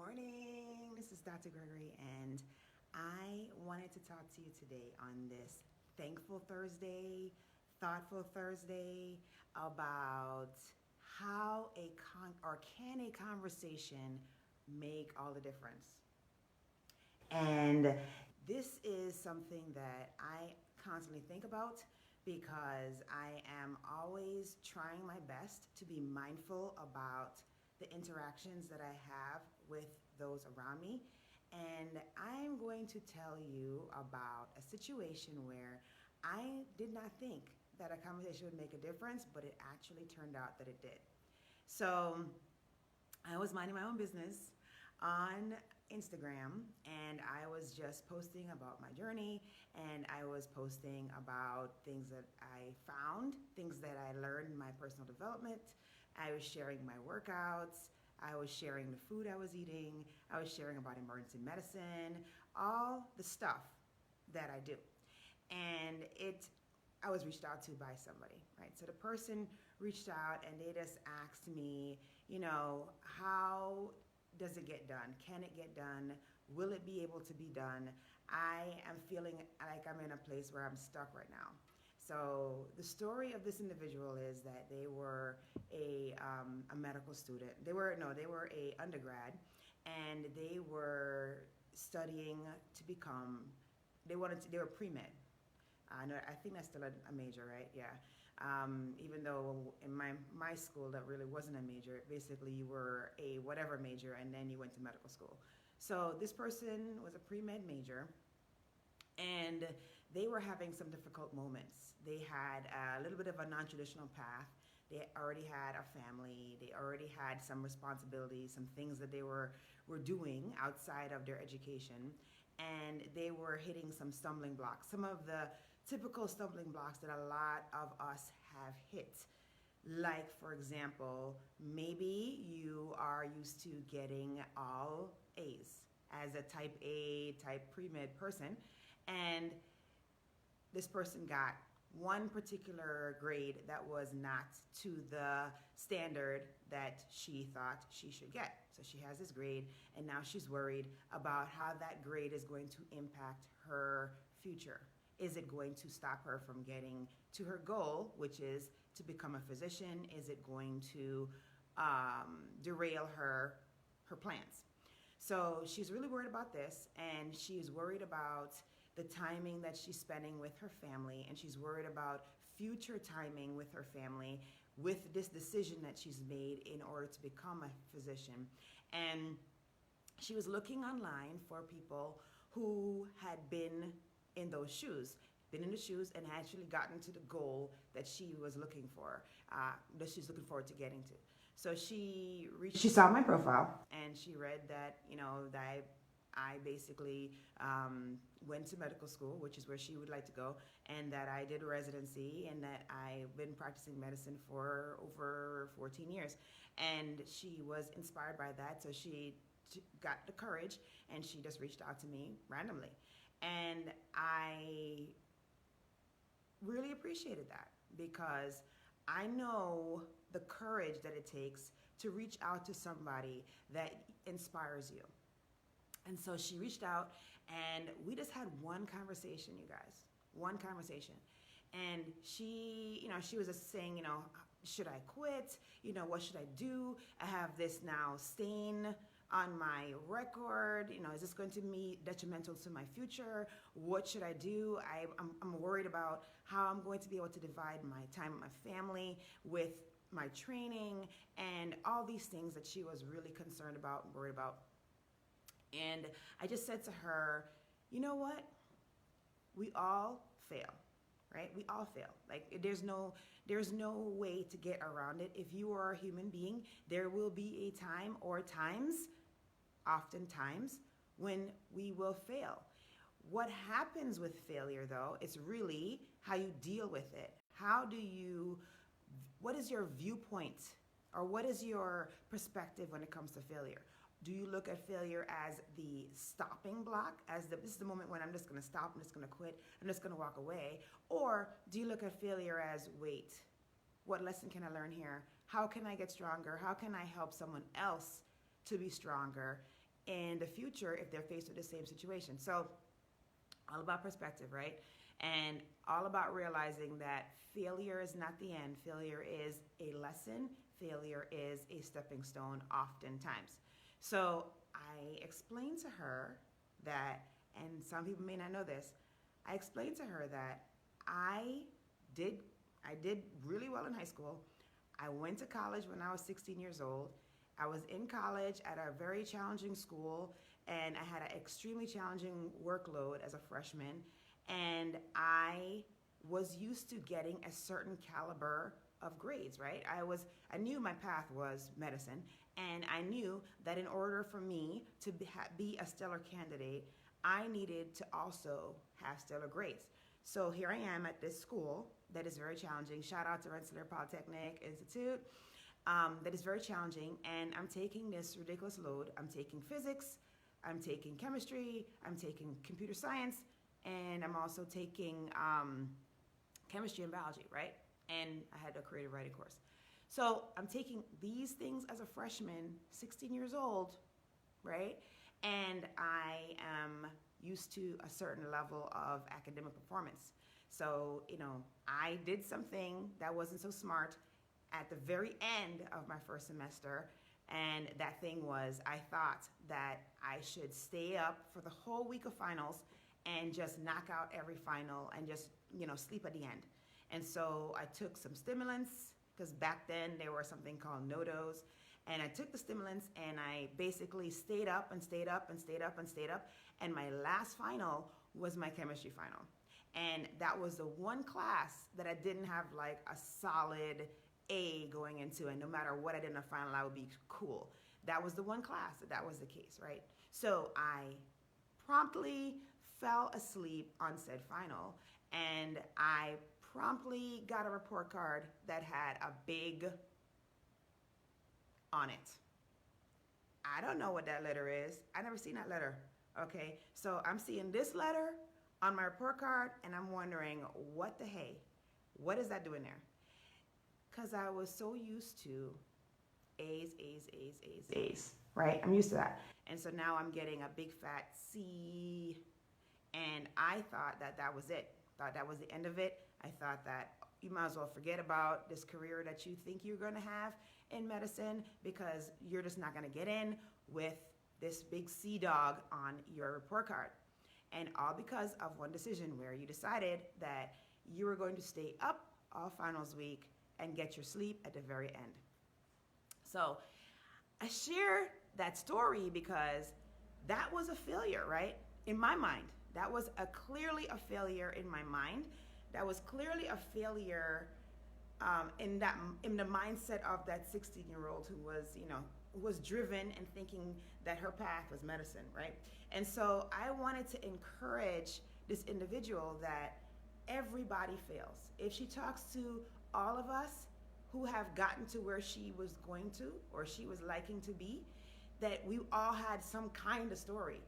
morning. This is Dr. Gregory, and I wanted to talk to you today on this Thankful Thursday, Thoughtful Thursday about how can a conversation make all the difference. And this is something that I constantly think about because I am always trying my best to be mindful about the interactions that I have with those around me. And I'm going to tell you about a situation where I did not think that a conversation would make a difference, but it actually turned out that it did. So I was minding my own business on Instagram, and I was just posting about my journey, and I was posting about things that I found, things that I learned in my personal development. I was sharing my workouts. I was sharing the food I was eating. I was sharing about emergency medicine, all the stuff that I do. And I was reached out to by somebody, right? So the person reached out and they just asked me, how does it get done? Can it get done? Will it be able to be done? I am feeling like I'm in a place where I'm stuck right now. So the story of this individual is that they were a medical student. They were a undergrad, and they were studying to become. They were pre med. I think that's still a major, right? Yeah. Even though in my school that really wasn't a major. Basically, you were a whatever major, and then you went to medical school. So this person was a pre med major, and they were having some difficult moments. They had a little bit of a non-traditional path. They already had a family. They already had some responsibilities, some things that they were doing outside of their education, and they were hitting some stumbling blocks. Some of the typical stumbling blocks that a lot of us have hit. Like, for example, maybe you are used to getting all A's as a type A, type pre-med person, and this person got one particular grade that was not to the standard that she thought she should get. So she has this grade, and now she's worried about how that grade is going to impact her future. Is it going to stop her from getting to her goal, which is to become a physician? Is it going to derail her plans? So she's really worried about this, and she's worried about the timing that she's spending with her family, and she's worried about future timing with her family with this decision that she's made in order to become a physician. And she was looking online for people who had been in those shoes, been in the shoes and actually gotten to the goal that she was looking for, that she's looking forward to getting to. So she saw my profile, and she read that, that I basically went to medical school, which is where she would like to go, and that I did residency, and that I've been practicing medicine for over 14 years. And she was inspired by that, so she got the courage, and she just reached out to me randomly. And I really appreciated that because I know the courage that it takes to reach out to somebody that inspires you. And so she reached out, and we just had one conversation, you guys. One conversation. And she was just saying, should I quit? What should I do? I have this now stain on my record. Is this going to be detrimental to my future? What should I do? I'm worried about how I'm going to be able to divide my time with my family, with my training, and all these things that she was really concerned about, worried about. And I just said to her, you know what? We all fail, right? We all fail. Like there's no way to get around it. If you are a human being, there will be a time or times, oftentimes, when we will fail. What happens with failure, though, it's really how you deal with it. What is your viewpoint, or what is your perspective when it comes to failure? Do you look at failure as the stopping block, this is the moment when I'm just going to stop, I'm just going to quit, I'm just going to walk away? Or do you look at failure as, wait, what lesson can I learn here? How can I get stronger? How can I help someone else to be stronger? in the future if they're faced with the same situation. So, all about perspective, right? And all about realizing that failure is not the end. Failure is a lesson. Failure is a stepping stone oftentimes. So I explained to her that, and some people may not know this, I explained to her that I did I did really well in high school. I went to college when I was 16 years old. I was in college at a very challenging school, and I had an extremely challenging workload as a freshman. And I was used to getting a certain caliber of grades, right? I knew my path was medicine, and I knew that in order for me to be a stellar candidate, I needed to also have stellar grades. So here I am at this school that is very challenging. Shout out to Rensselaer Polytechnic Institute. That is very challenging, and I'm taking this ridiculous load. I'm taking physics, I'm taking chemistry, I'm taking computer science, and I'm also taking chemistry and biology, right? And I had a creative writing course. So I'm taking these things as a freshman, 16 years old, right? And I am used to a certain level of academic performance. So, I did something that wasn't so smart at the very end of my first semester. And that thing was, I thought that I should stay up for the whole week of finals and just knock out every final and just, sleep at the end. And so I took some stimulants, because back then there was something called NoDoz. And I took the stimulants and I basically stayed up and stayed up and stayed up and stayed up. And my last final was my chemistry final. And that was the one class that I didn't have like a solid A going into. And no matter what I did in the final, I would be cool. That was the one class that was the case, right? So I promptly fell asleep on said final. And I promptly got a report card that had a big on it. I don't know what that letter is. I never seen that letter. Okay, so I'm seeing this letter on my report card, and I'm wondering, what the hey? What is that doing there? Because I was so used to A's, right? I'm used to that. And so now I'm getting a big fat C, and I thought that that was it. Thought that was the end of it. I thought that you might as well forget about this career that you think you're going to have in medicine, because you're just not going to get in with this big C dog on your report card. And all because of one decision where you decided that you were going to stay up all finals week and get your sleep at the very end. So I share that story because that was a failure, right? In my mind, that was clearly a failure in my mind. That was clearly a failure in the mindset of that 16-year-old who was driven and thinking that her path was medicine, right? And so I wanted to encourage this individual that everybody fails. If she talks to all of us who have gotten to where she was going to or she was liking to be, that we all had some kind of story.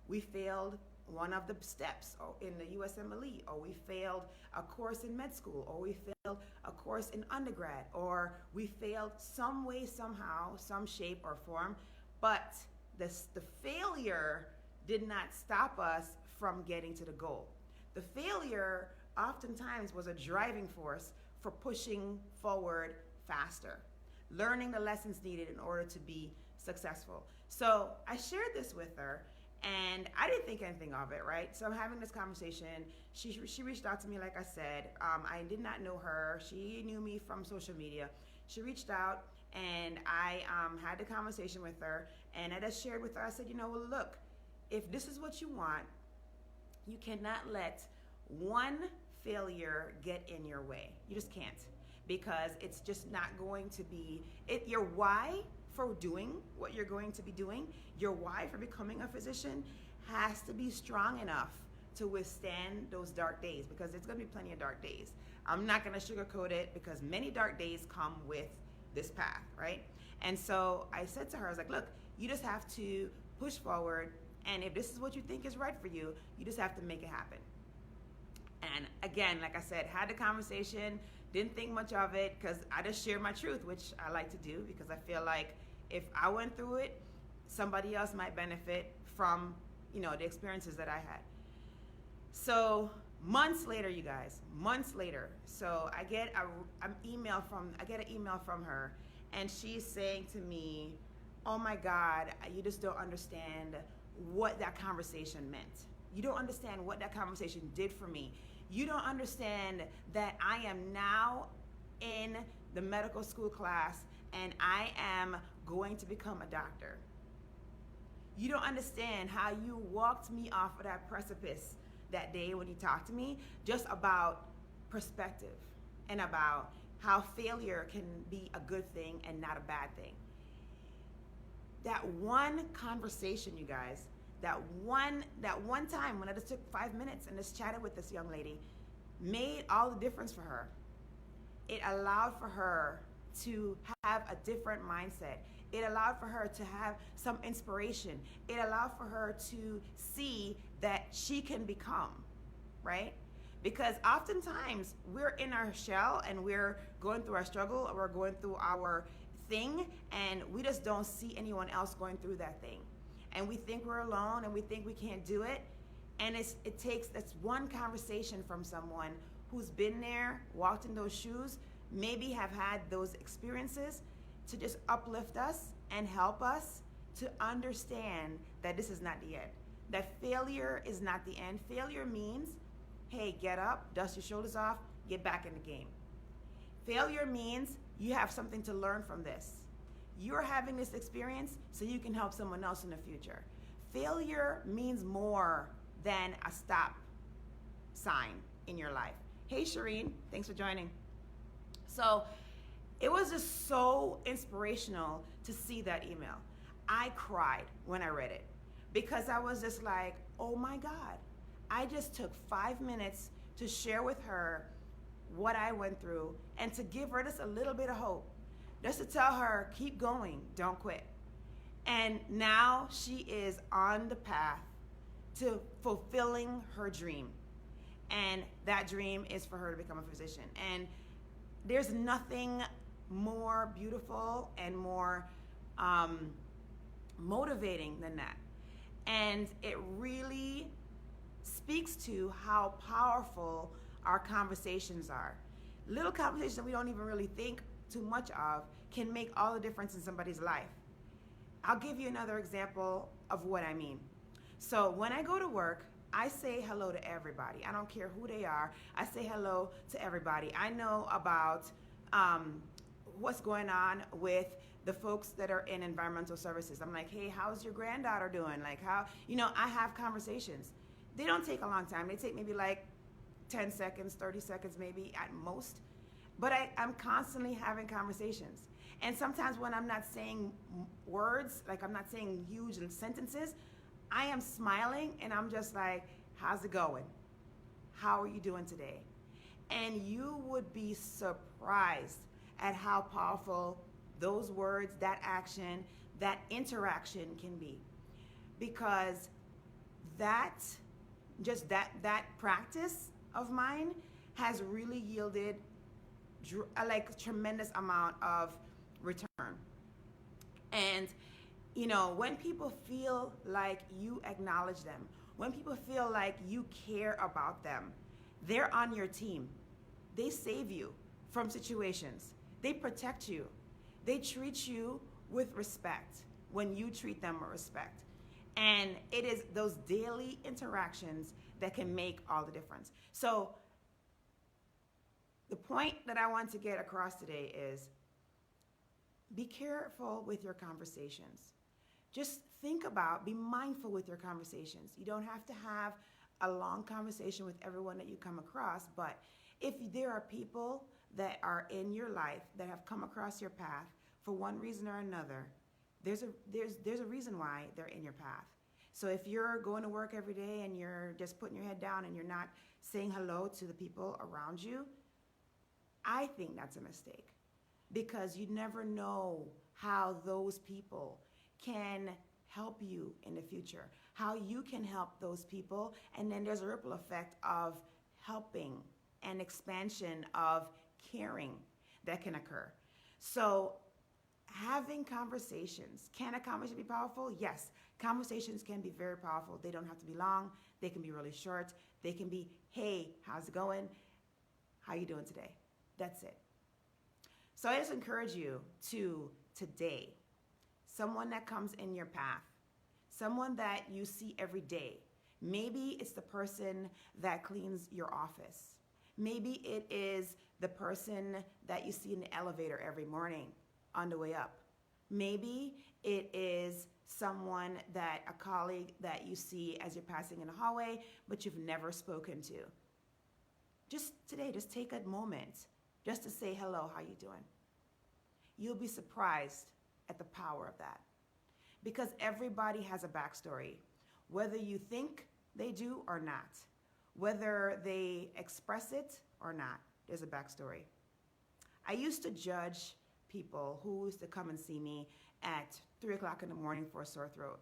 We failed one of the steps in the USMLE, or we failed a course in med school, or we failed a course in undergrad, or we failed some way, somehow, some shape or form, but the failure did not stop us from getting to the goal. The failure oftentimes was a driving force for pushing forward faster, learning the lessons needed in order to be successful. So I shared this with her, and I didn't think anything of it, right? So I'm having this conversation. She reached out to me, like I said. I did not know her. She knew me from social media. She reached out, and I had the conversation with her. And I just shared with her, I said, look, if this is what you want, you cannot let one failure get in your way. You just can't, because it's just not going to be it. Your why for doing what you're going to be doing, your why for becoming a physician has to be strong enough to withstand those dark days, because there's going to be plenty of dark days. I'm not going to sugarcoat it, because many dark days come with this path, right? And so I said to her, I was like, look, you just have to push forward, and if this is what you think is right for you, you just have to make it happen. And again, like I said, had the conversation, didn't think much of it, because I just shared my truth, which I like to do, because I feel like if I went through it, somebody else might benefit from, the experiences that I had. So months later, you guys, months later, so I get an email from her, and she's saying to me, "Oh my God, you just don't understand what that conversation meant. You don't understand what that conversation did for me. You don't understand that I am now in the medical school class and I am going to become a doctor. You don't understand how you walked me off of that precipice that day when you talked to me, just about perspective and about how failure can be a good thing and not a bad thing." That one conversation, you guys, that one time when I just took 5 minutes and just chatted with this young lady, made all the difference for her. It allowed for her to have a different mindset. It allowed for her to have some inspiration. It allowed for her to see that she can become, right? Because oftentimes we're in our shell and we're going through our struggle, or we're going through our thing, and we just don't see anyone else going through that thing. And we think we're alone, and we think we can't do it. And it takes this one conversation from someone who's been there, walked in those shoes, maybe have had those experiences, to just uplift us and help us to understand that this is not the end. That failure is not the end. Failure means, hey, get up, dust your shoulders off, get back in the game. Failure means you have something to learn from this. You're having this experience so you can help someone else in the future. Failure means more than a stop sign in your life. Hey, Shireen, thanks for joining. So it was just so inspirational to see that email. I cried when I read it because I was just like, oh my God, I just took 5 minutes to share with her what I went through and to give her just a little bit of hope, just to tell her, keep going, don't quit. And now she is on the path to fulfilling her dream. And that dream is for her to become a physician. And there's nothing more beautiful and more motivating than that. And it really speaks to how powerful our conversations are. Little conversations that we don't even really think too much of can make all the difference in somebody's life. I'll give you another example of what I mean. So when I go to work, I say hello to everybody. I don't care who they are. I say hello to everybody. I know about what's going on with the folks that are in environmental services. I'm like, hey, how's your granddaughter doing? Like, how, I have conversations. They don't take a long time. They take maybe like 10 seconds, 30 seconds maybe at most. But I'm constantly having conversations. And sometimes when I'm not saying words, like I'm not saying huge sentences, I am smiling and I'm just like, how's it going? How are you doing today? And you would be surprised at how powerful those words, that action, that interaction can be. Because that practice of mine has really yielded like a tremendous amount of return. And when people feel like you acknowledge them, when people feel like you care about them, they're on your team. They save you from situations. They protect you. They treat you with respect when you treat them with respect. And it is those daily interactions that can make all the difference. So the point that I want to get across today is be careful with your conversations. Just be mindful with your conversations. You don't have to have a long conversation with everyone that you come across, but if there are people that are in your life that have come across your path for one reason or another, there's a reason why they're in your path. So if you're going to work every day and you're just putting your head down and you're not saying hello to the people around you, I think that's a mistake, because you never know how those people can help you in the future, how you can help those people, and then there's a ripple effect of helping and expansion of caring that can occur. So having conversations. Can a conversation be powerful? Yes. Conversations can be very powerful. They don't have to be long. They can be really short. They can be, hey, how's it going? How you doing today? That's it. So I just encourage you to today, someone that comes in your path, someone that you see every day. Maybe it's the person that cleans your office. Maybe it is the person that you see in the elevator every morning on the way up. Maybe it is someone that, a colleague that you see as you're passing in the hallway, but you've never spoken to. Just today, just take a moment just to say hello, how you doing? You'll be surprised at the power of that. Because everybody has a backstory, whether you think they do or not, whether they express it or not, there's a backstory. I used to judge people who used to come and see me at 3 o'clock in the morning for a sore throat.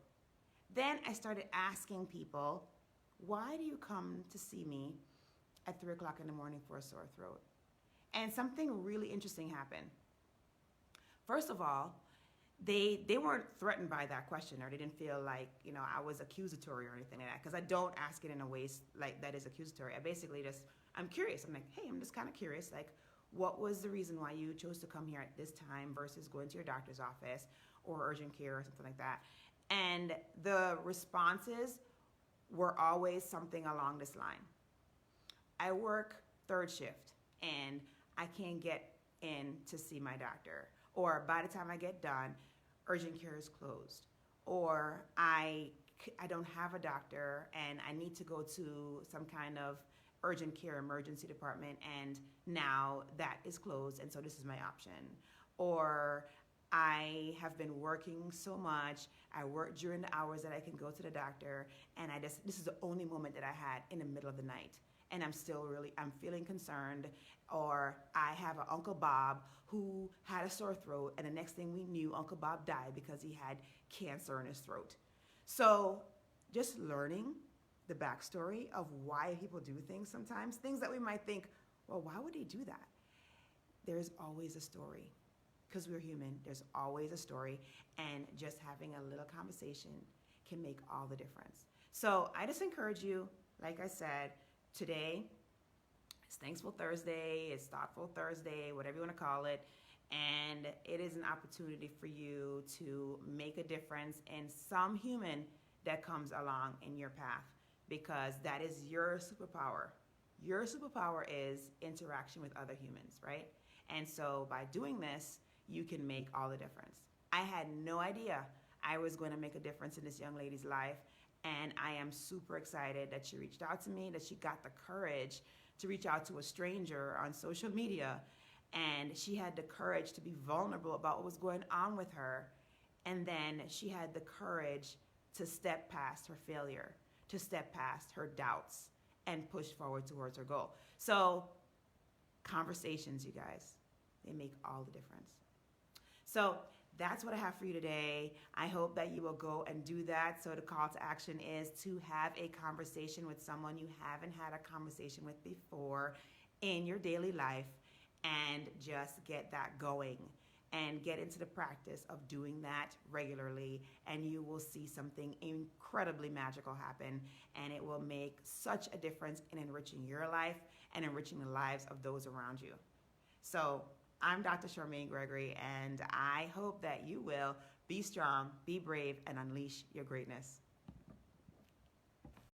Then I started asking people, why do you come to see me at 3 o'clock in the morning for a sore throat? And something really interesting happened. First of all, they weren't threatened by that question, or they didn't feel like, I was accusatory or anything like that, because I don't ask it in a way like that is accusatory. I basically I'm curious. I'm like, hey, I'm just kind of curious, like, what was the reason why you chose to come here at this time versus going to your doctor's office or urgent care or something like that? And the responses were always something along this line. I work third shift and I can't get in to see my doctor. Or by the time I get done, urgent care is closed. Or I don't have a doctor and I need to go to some kind of urgent care emergency department and now that is closed and so this is my option. Or I have been working so much, I work during the hours that I can go to the doctor, and this is the only moment that I had in the middle of the night. And I'm feeling concerned. Or I have an Uncle Bob who had a sore throat, and the next thing we knew, Uncle Bob died because he had cancer in his throat. So just learning the backstory of why people do things sometimes, things that we might think, well, why would they do that? There's always a story. Because we're human, there's always a story, and just having a little conversation can make all the difference. So I just encourage you, like I said, today, it's Thankful Thursday, it's Thoughtful Thursday, whatever you want to call it, and it is an opportunity for you to make a difference in some human that comes along in your path, because that is your superpower. Your superpower is interaction with other humans, right? And so by doing this, you can make all the difference. I had no idea I was going to make a difference in this young lady's life, and I am super excited that she reached out to me, that she got the courage to reach out to a stranger on social media, and she had the courage to be vulnerable about what was going on with her, and then she had the courage to step past her failure, to step past her doubts, and push forward towards her goal. So conversations, you guys, they make all the difference. So that's what I have for you today. I hope that you will go and do that. So the call to action is to have a conversation with someone you haven't had a conversation with before in your daily life, and just get that going and get into the practice of doing that regularly, and you will see something incredibly magical happen, and it will make such a difference in enriching your life and enriching the lives of those around you. So I'm Dr. Charmaine Gregory, and I hope that you will be strong, be brave, and unleash your greatness.